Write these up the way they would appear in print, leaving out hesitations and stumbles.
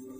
Hello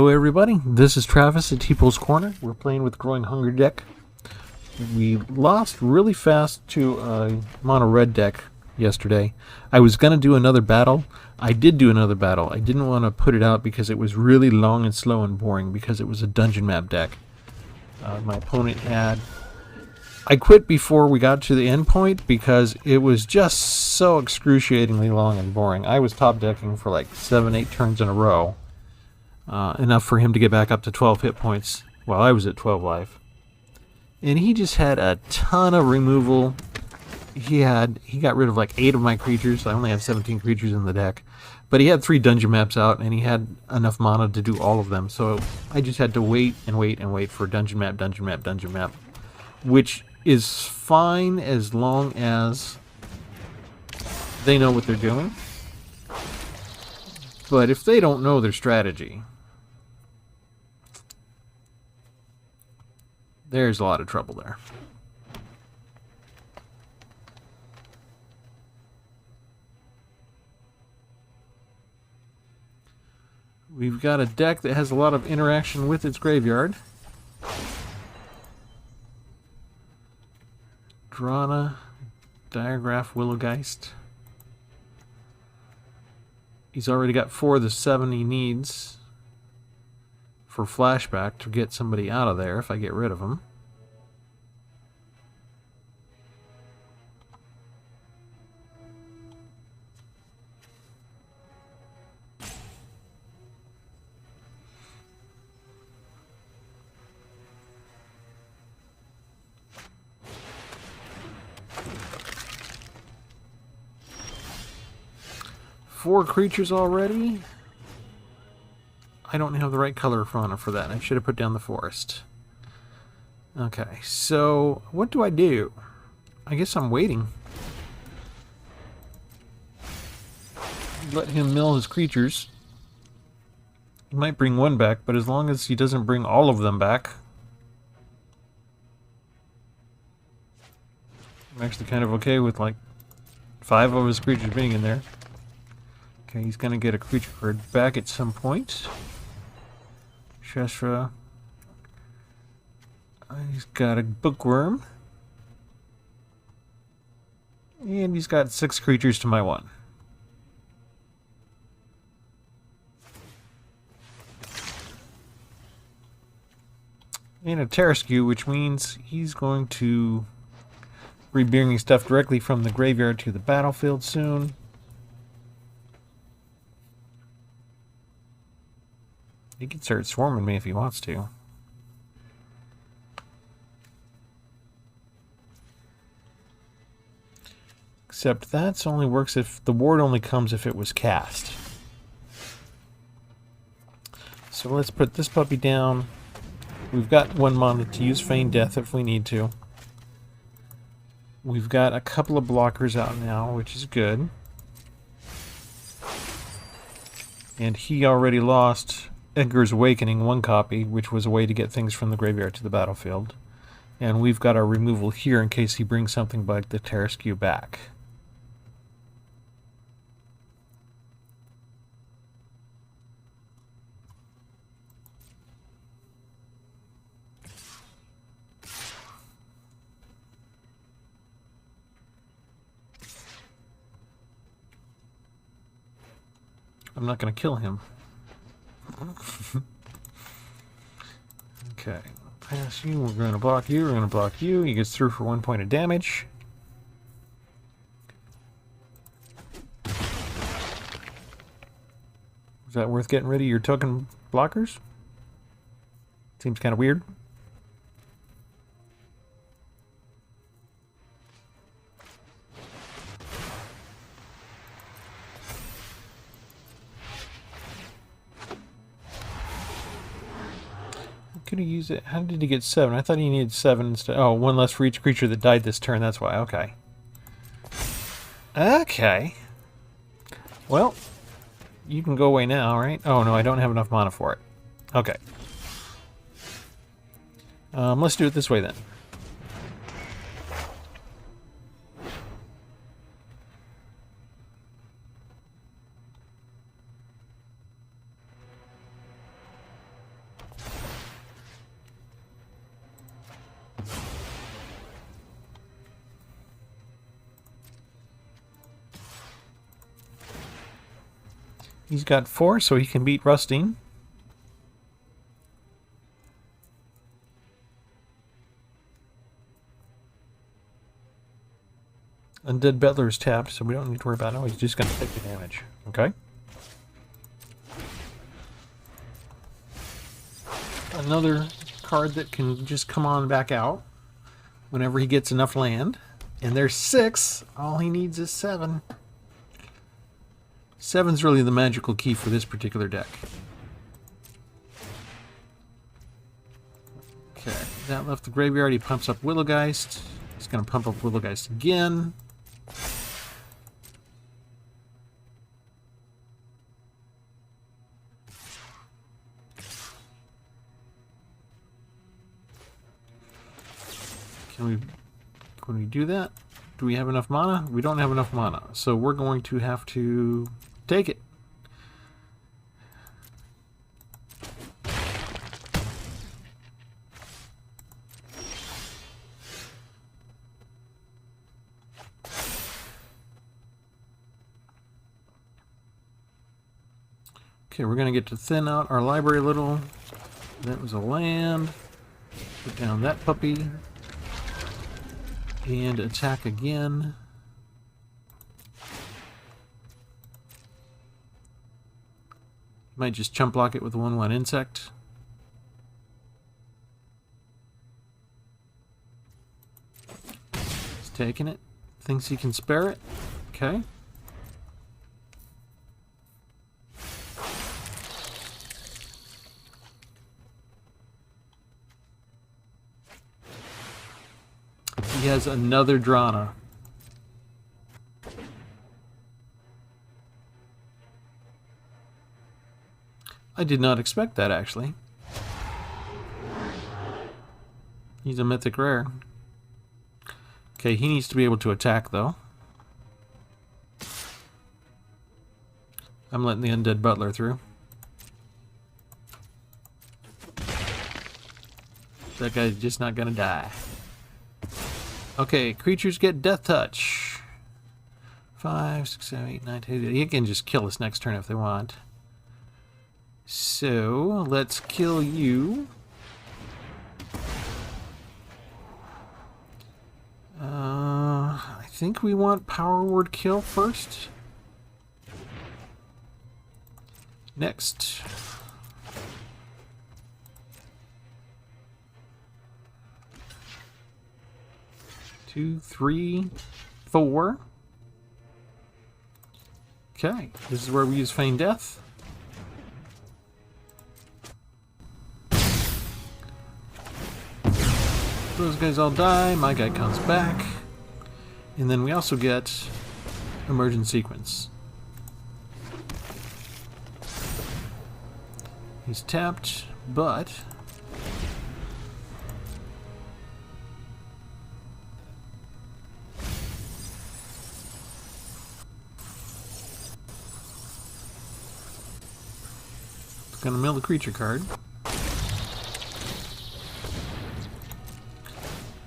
everybody, this is Travis at Tpull's Corner. We're playing with Growing Hunger deck. We lost really fast to a mono red deck yesterday. I was going to do another battle. I did do another battle. I didn't want to put it out because it was really long and slow and boring because it was a dungeon map deck. My opponent had... I quit before we got to the end point because it was just so excruciatingly long and boring. I was top decking for like 7-8 turns in a row. Enough for him to get back up to 12 hit points while I was at 12 life. And he just had a ton of removal. He got rid of like 8 of my creatures. I only have 17 creatures in the deck. But he had 3 dungeon maps out, and he had enough mana to do all of them. So I just had to wait and wait and wait for dungeon map, dungeon map, dungeon map. Which is fine as long as they know what they're doing. But if they don't know their strategy, there's a lot of trouble there. We've got a deck that has a lot of interaction with its graveyard. Drana, Diagraph, Willowgeist. He's already got 4 of the 7 he needs for flashback to get somebody out of there if I get rid of him. Four creatures already. I don't have the right color fauna for that. I should have put down the forest. Okay, so what do I do? I guess I'm waiting. Let him mill his creatures. He might bring 1 back, but as long as he doesn't bring all of them back, I'm actually kind of okay with like 5 of his creatures being in there. Okay, he's going to get a creature card back at some point. Sheshra. He's got a bookworm. And he's got 6 creatures to my 1. And a Terraskew, which means he's going to be bringing stuff directly from the graveyard to the battlefield soon. He can start swarming me if he wants to. Except that's only works if the ward only comes if it was cast. So let's put this puppy down. We've got 1 mana to use Feign Death if we need to. We've got a couple of blockers out now, which is good. And he already lost Edgar's Awakening, 1 copy, which was a way to get things from the graveyard to the battlefield. And we've got our removal here in case he brings something like the Terraskew back. I'm not going to kill him. Okay, pass you, we're going to block you, we're going to block you. He gets through for 1 point of damage. Is that worth getting rid of your token blockers? Seems kind of weird. Could he use it? How did he get 7? I thought he needed 7 instead. Oh, 1 less for each creature that died this turn. That's why. Okay. Okay. Well, you can go away now, right? Oh, no, I don't have enough mana for it. Okay. Let's do it this way then. He's got 4, so he can beat Rustine. Undead Butler is tapped, so we don't need to worry about it. Oh, he's just going to take the damage. Okay. Another card that can just come on back out whenever he gets enough land. And there's 6. All he needs is 7. 7's really the magical key for this particular deck. Okay, that left the graveyard. He pumps up Willowgeist. He's going to pump up Willowgeist again. Can we do that? Do we have enough mana? We don't have enough mana, so we're going to have to take it. Okay, we're going to get to thin out our library a little. That was a land. Put down that puppy. And attack again. Might just chump block it with a 1/1 insect. He's taking it. Thinks he can spare it. Okay. He has another Drana. I did not expect that, actually. He's a mythic rare. Okay, he needs to be able to attack, though. I'm letting the Undead Butler through. That guy's just not gonna die. Okay, creatures get Death Touch. 5, 6, 7, 8, 9, 10. He can just kill us next turn if they want. So, let's kill you. I think we want Power Word Kill first. Next. Two, 3, 4. Okay, this is where we use Feign Death. Those guys all die, my guy comes back. And then we also get Emergent Sequence. He's tapped, but gonna mill the creature card.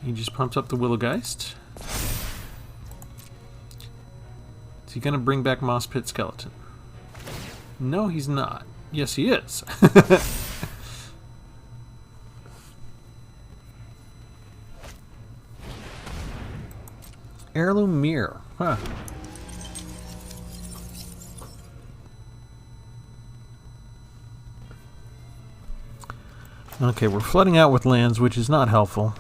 He just pumps up the Willowgeist. Is he gonna bring back Moss Pit Skeleton? No, he's not. Yes, he is. Heirloom Mirror. Huh. Okay, we're flooding out with lands, which is not helpful.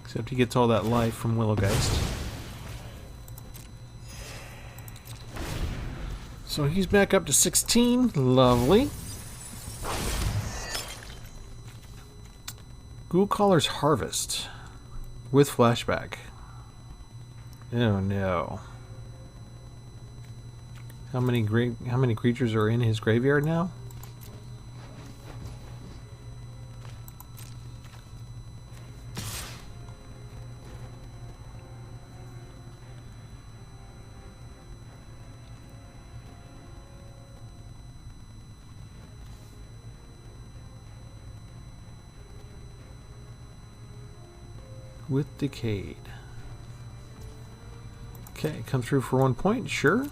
Except he gets all that life from Willowgeist. So he's back up to 16. Lovely. Ghoulcaller's Harvest with flashback. Oh no. How many creatures are in his graveyard now? With Decayed. Okay, come through for 1 point, sure.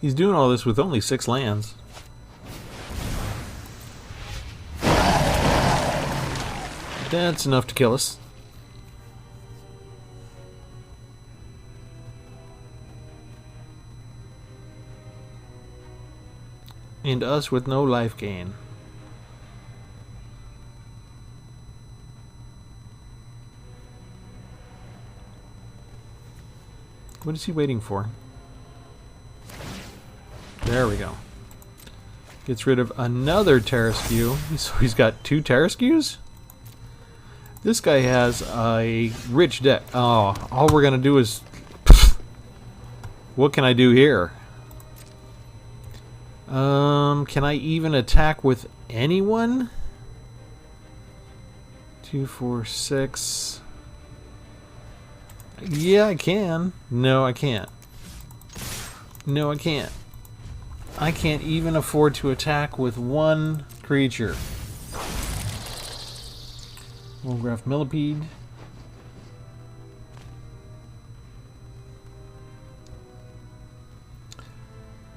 He's doing all this with only 6 lands. That's enough to kill us. And us with no life gain. What is he waiting for? There we go. Gets rid of another Terraskew. So he's got 2 Terraskews? This guy has a rich deck. Oh, all we're gonna do is... What can I do here? Can I even attack with anyone? 2, 4, 6. Yeah, I can. No, I can't. No, I can't. I can't even afford to attack with 1 creature. Wolgraf Millipede.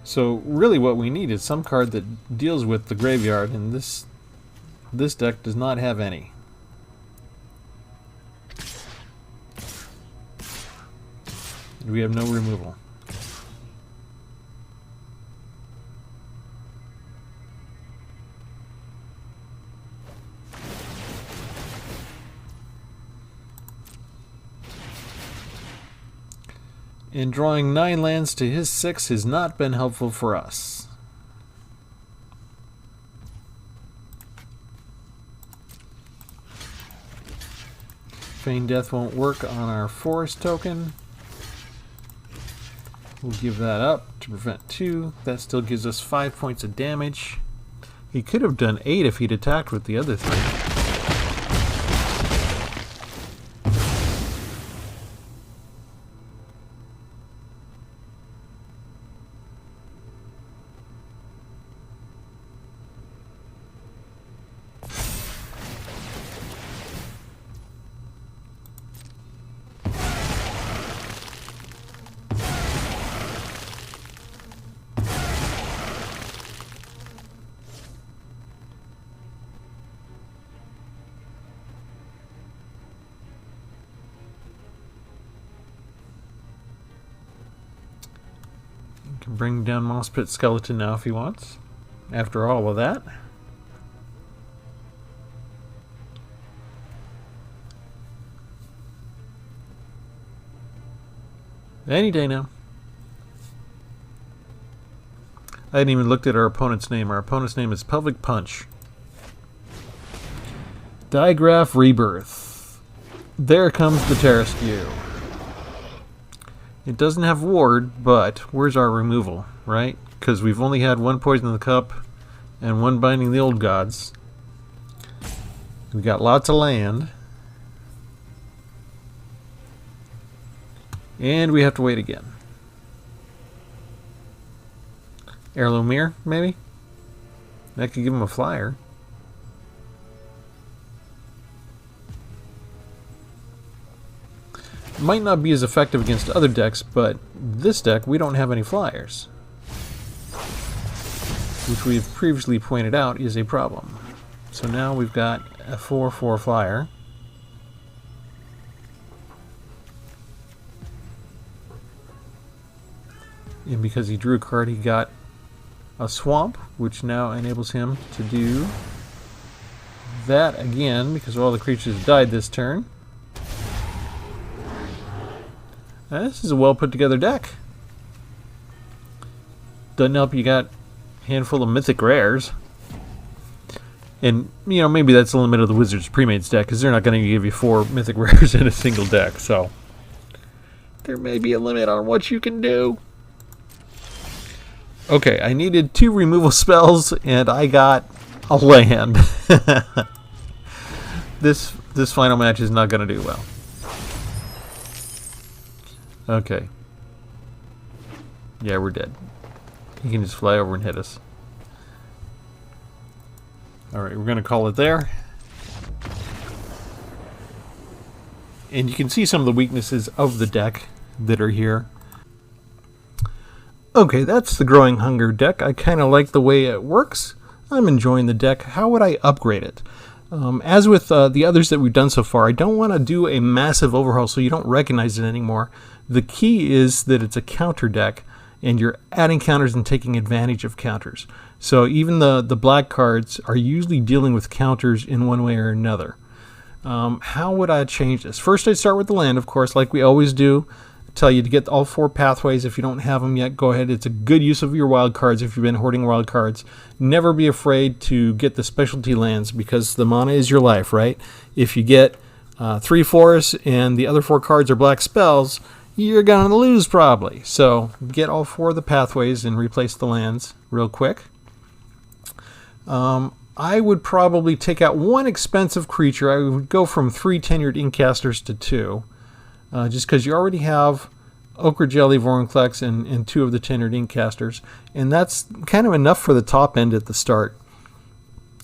So really what we need is some card that deals with the graveyard, and this deck does not have any. We have no removal. And drawing 9 lands to his 6 has not been helpful for us. Feign Death won't work on our forest token. We'll give that up to prevent 2. That still gives us 5 points of damage. He could have done 8 if he'd attacked with the other 3. Can bring down Moss Pit Skeleton now if he wants. After all of that. Any day now. I hadn't even looked at our opponent's name. Our opponent's name is Pelvic Punch. Digraph Rebirth. There comes the Terraskew. It doesn't have Ward, but where's our removal, right? Because we've only had 1 Poison in the Cup and 1 Binding the Old Gods. We got lots of land. And we have to wait again. Heirloom Mirror, maybe? That could give him a flyer. Might not be as effective against other decks, but this deck, we don't have any flyers. Which we've previously pointed out is a problem. So now we've got a 4/4 flyer. And because he drew a card, he got a swamp, which now enables him to do that again, because all the creatures died this turn. This is a well put together deck. Doesn't help you got a handful of mythic rares. And, you know, maybe that's the limit of the Wizards Premades deck, because they're not going to give you 4 mythic rares in a single deck, so there may be a limit on what you can do. Okay, I needed 2 removal spells, and I got a land. This final match is not going to do well. Okay. Yeah, we're dead. He can just fly over and hit us. Alright, we're going to call it there. And you can see some of the weaknesses of the deck that are here. Okay, that's the Growing Hunger deck. I kind of like the way it works. I'm enjoying the deck. How would I upgrade it? As with the others that we've done so far, I don't want to do a massive overhaul so you don't recognize it anymore. The key is that it's a counter deck, and you're adding counters and taking advantage of counters. So even the black cards are usually dealing with counters in one way or another. How would I change this? First, I'd start with the land, of course, like we always do. Tell you to get all 4 pathways. If you don't have them yet, go ahead. It's a good use of your wild cards if you've been hoarding wild cards. Never be afraid to get the specialty lands, because the mana is your life, right? If you get 3 forests and the other 4 cards are black spells, you're going to lose probably. So get all 4 of the pathways and replace the lands real quick. I would probably take out 1 expensive creature. I would go from 3 tenured Inkcasters to 2. Just because you already have Ochre Jelly, Vorinclex, and 2 of the tenured Inkcasters. And that's kind of enough for the top end at the start.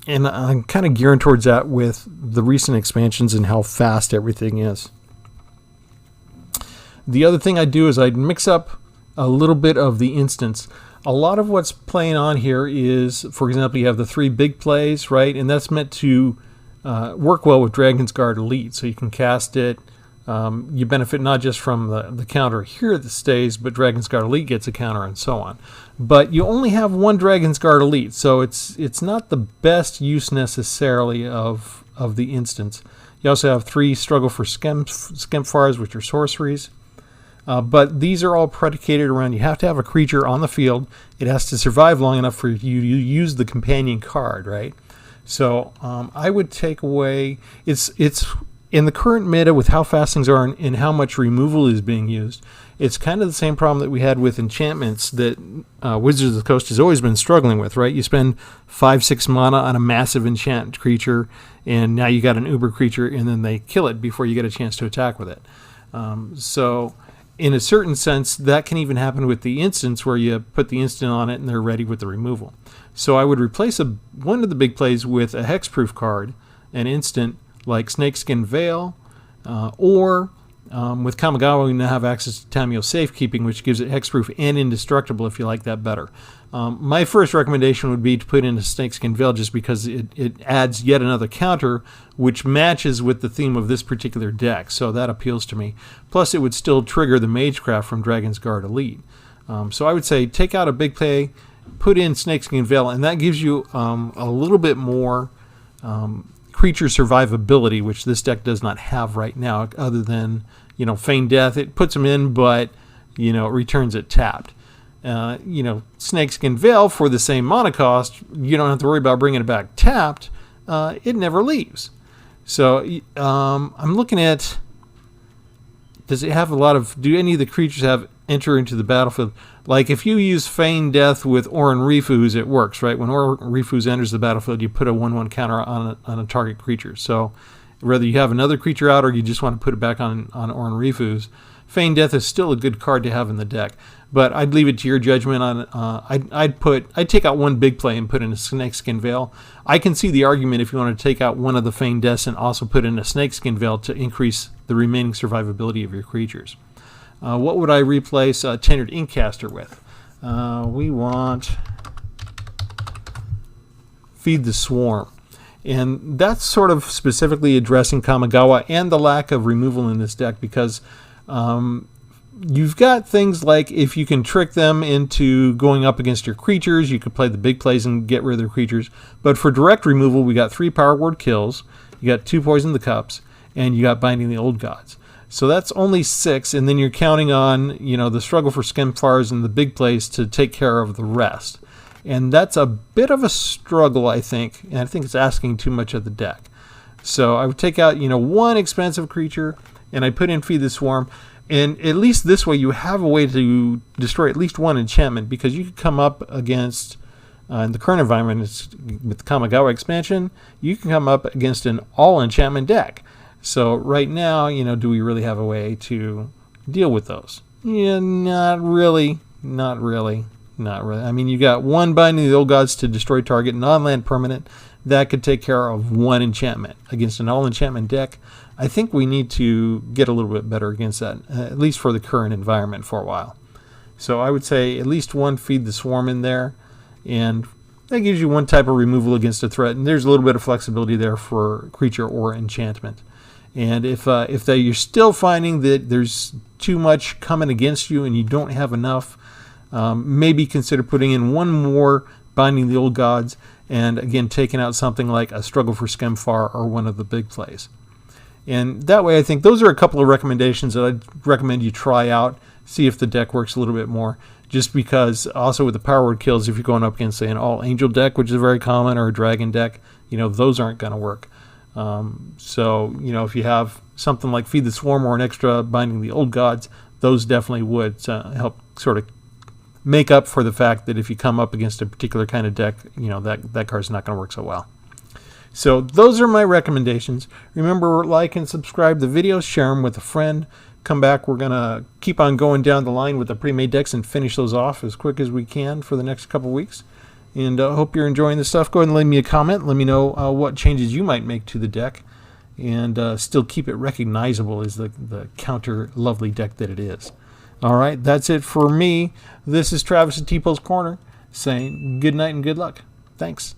And I'm kind of gearing towards that with the recent expansions and how fast everything is. The other thing I'd do is I'd mix up a little bit of the instants. A lot of what's playing on here is, for example, you have the 3 big plays, right? And that's meant to work well with Dragon's Guard Elite. So you can cast it. You benefit not just from the counter here that stays, but Dragon's Guard Elite gets a counter and so on. But you only have 1 Dragon's Guard Elite, so it's not the best use necessarily of the instants. You also have 3 Struggle for Skempfars, which are sorceries. But these are all predicated around you have to have a creature on the field. It has to survive long enough for you to use the companion card, right? So I would take away... It's in the current meta with how fast things are and how much removal is being used, it's kind of the same problem that we had with enchantments that Wizards of the Coast has always been struggling with, right? You spend 5-6 mana on a massive enchant creature, and now you got an uber creature, and then they kill it before you get a chance to attack with it. So in a certain sense, that can even happen with the instants where you put the instant on it and they're ready with the removal. So I would replace one of the big plays with a hexproof card, an instant, like Snakeskin Veil, or with Kamigawa we now have access to Tamiyo Safekeeping, which gives it hexproof and indestructible if you like that better. My first recommendation would be to put in a Snakeskin Veil just because it adds yet another counter which matches with the theme of this particular deck, so that appeals to me. Plus it would still trigger the Magecraft from Dragon's Guard Elite. So I would say take out a big play, put in Snakeskin Veil, and that gives you a little bit more creature survivability, which this deck does not have right now, other than, you know, Feign Death. It puts them in, but, you know, it returns it tapped. You know, Snakeskin Veil, for the same mana cost, you don't have to worry about bringing it back tapped. It never leaves. So I'm looking at, does it have a lot of, do any of the creatures have enter into the battlefield? Like if you use Feign Death with Orin Refuse, it works, right? When Orin Refuse enters the battlefield, you put a 1/1 counter on a target creature. So whether you have another creature out or you just want to put it back on Orin Refuse, Feign Death is still a good card to have in the deck. But I'd leave it to your judgment on. I'd take out 1 big play and put in a Snakeskin Veil. I can see the argument if you want to take out one of the Feign Deaths and also put in a Snakeskin Veil to increase the remaining survivability of your creatures. What would I replace a tenured Inkcaster with? We want Feed the Swarm. And that's sort of specifically addressing Kamigawa and the lack of removal in this deck, because you've got things like if you can trick them into going up against your creatures, you could play the big plays and get rid of their creatures. But for direct removal, we got 3 Power Word kills, you got 2 Poison the Cups, and you got Binding the Old Gods. So that's only 6, and then you're counting on, you know, the struggle for Skemfars and the big plays to take care of the rest. And that's a bit of a struggle, I think, and I think it's asking too much of the deck. So I would take out, you know, 1 expensive creature, and I put in Feed the Swarm, and at least this way you have a way to destroy at least 1 enchantment, because you could come up against, in the current environment, with the Kamigawa expansion, you can come up against an all-enchantment deck. So right now, you know, do we really have a way to deal with those? Yeah, not really. I mean, you got 1 Binding of the Old Gods to destroy target non-land permanent. That could take care of 1 enchantment. Against an all-enchantment deck, I think we need to get a little bit better against that, at least for the current environment for a while. So I would say at least 1 Feed the Swarm in there, and that gives you 1 type of removal against a threat, and there's a little bit of flexibility there for creature or enchantment. And if you're still finding that there's too much coming against you and you don't have enough, maybe consider putting in 1 more Binding the Old Gods, and again taking out something like a Struggle for Skemfar or one of the big plays. And that way, I think those are a couple of recommendations that I'd recommend you try out, see if the deck works a little bit more. Just because also with the power word kills, if you're going up against, say, an all angel deck, which is very common, or a dragon deck, you know, those aren't going to work. So, you know, if you have something like Feed the Swarm or an extra Binding the Old Gods, those definitely would help sort of make up for the fact that if you come up against a particular kind of deck, you know, that card's not going to work so well. So those are my recommendations. Remember, like and subscribe the videos, share them with a friend. Come back, we're going to keep on going down the line with the pre-made decks and finish those off as quick as we can for the next couple weeks. And I hope you're enjoying this stuff. Go ahead and leave me a comment. Let me know what changes you might make to the deck, and still keep it recognizable as the counter lovely deck that it is. All right, that's it for me. This is Travis at Tpull's Corner saying good night and good luck. Thanks.